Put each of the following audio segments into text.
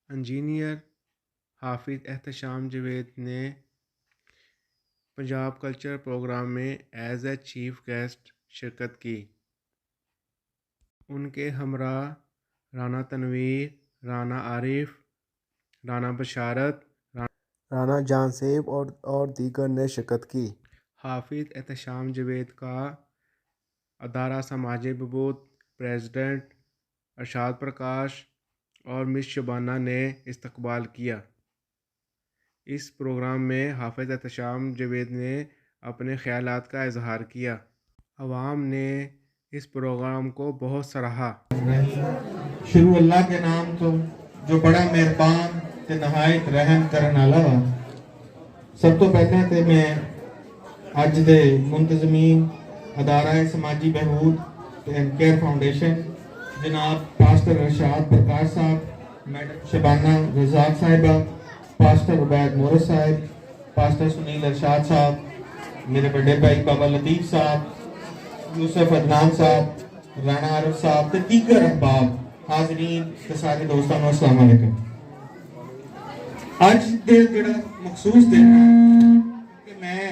Engineer حافظ احتشام جاوید نے Punjab culture programme میں ایز اے چیف گیسٹ شرکت کی۔ ان کے ہمراہ رانا تنویر، رانا عارف، رانا بشارت، رانا جان سیب اور دیگر نے شرکت کی۔ حافظ احتشام جاوید کا ادارہ سماجی بہبود پریزیڈنٹ ارشاد پرکاش اور مس شبانہ نے استقبال کیا۔ اس پروگرام میں حافظ احتشام جاوید نے اپنے خیالات کا اظہار کیا۔ عوام نے اس پروگرام کو بہت سراہا۔ شروع اللہ کے نام تو جو بڑا مہربان تے نہایت رحم کرن والا وا۔ سب تو پہلے تے میں اج دے منتظمین ادارہ سماجی بہبود اینڈ کیئر فاؤنڈیشن جناب پاسٹر ارشاد پرکاش صاحب، میڈم شبانہ رزاق صاحبہ، پاسٹر عبید مورس صاحب، پاسٹر سنیل ارشاد صاحب، میرے بڑے بھائی بابا لطیف صاحب، یوسف عدنان صاحب، رانا عارف صاحب تے دیگر احباب، حاضرین تے سارے دوستانو السلام علیکم۔ اج دے جڑا مخصوص دن ہے کہ میں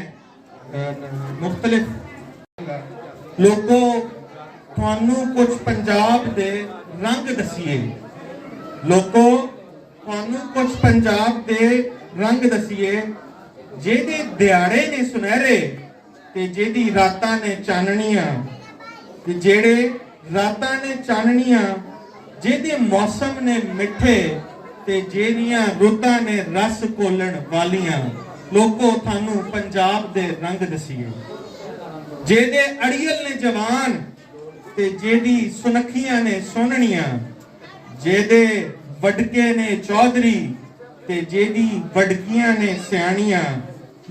مختلف لوگوں تھانوں کچھ پنجاب دے رنگ دسیے، لوگوں تھانوں کچھ پنجاب دے رنگ دسیے جیدے دیاڑے نے سنہرے تے جیدی راتاں نے چاننیاں، تے جیڑے راتاں نے چاننیاں جیدے موسم نے مٹھے تے جیدیاں رتاں نے رس کولن والیاں، لوگوں تھانوں پنجاب دے رنگ دسیے جیدے اڑیل نے جوان تے جیدی سنکھیاں نے سوننیاں، جیدے وڈکے نے چودھری تے جیدی وڈکیاں نے سیانیاں،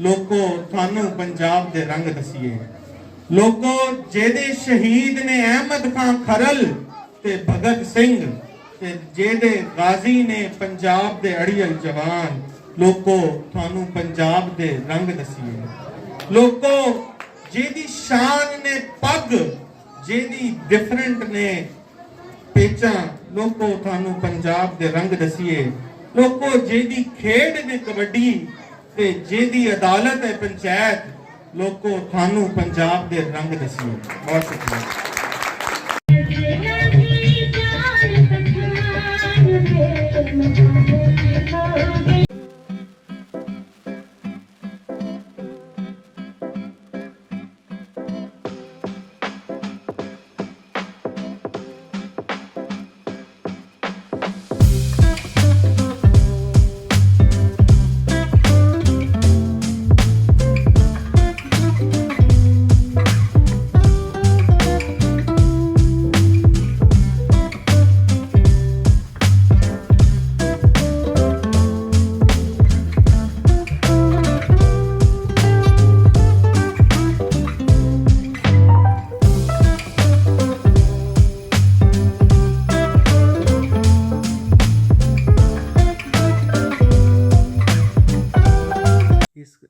لوگوں تھانوں پنجاب دے رنگ دسیے، لوگوں جیدے شہید نے احمد خان کھرل تے بھگت سنگھ تے جیدے غازی نے پنجاب دے اڑیل جوان، لوگوں تھانوں پنجاب دے رنگ دسیے، لوگوں جیدی شان نے پگ جیدی ڈیفرنٹ نے پیچاں، لوگوں تھانوں پنجاب دے رنگ دسیے، لوگوں جیدی کھیڈ نے کبڈی تے جیدی عدالت ہے پنچایت، لوگوں تھانوں پنجاب دے رنگ دسیے۔ بہت شکریہ۔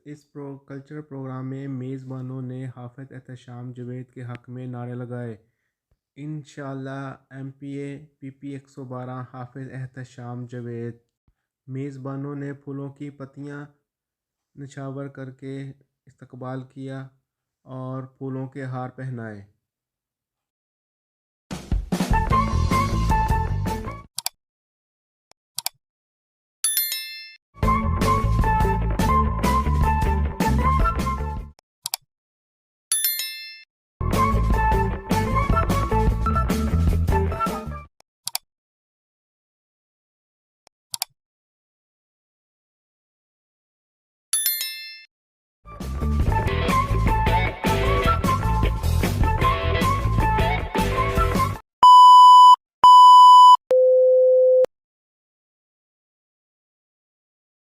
اس کلچر پروگرام میں میزبانوں نے حافظ احتشام جاوید کے حق میں نعرے لگائے۔ انشاءاللہ MPA/PP 112 حافظ احتشام جاوید۔ میزبانوں نے پھولوں کی پتیاں نچھاور کر کے استقبال کیا اور پھولوں کے ہار پہنائے۔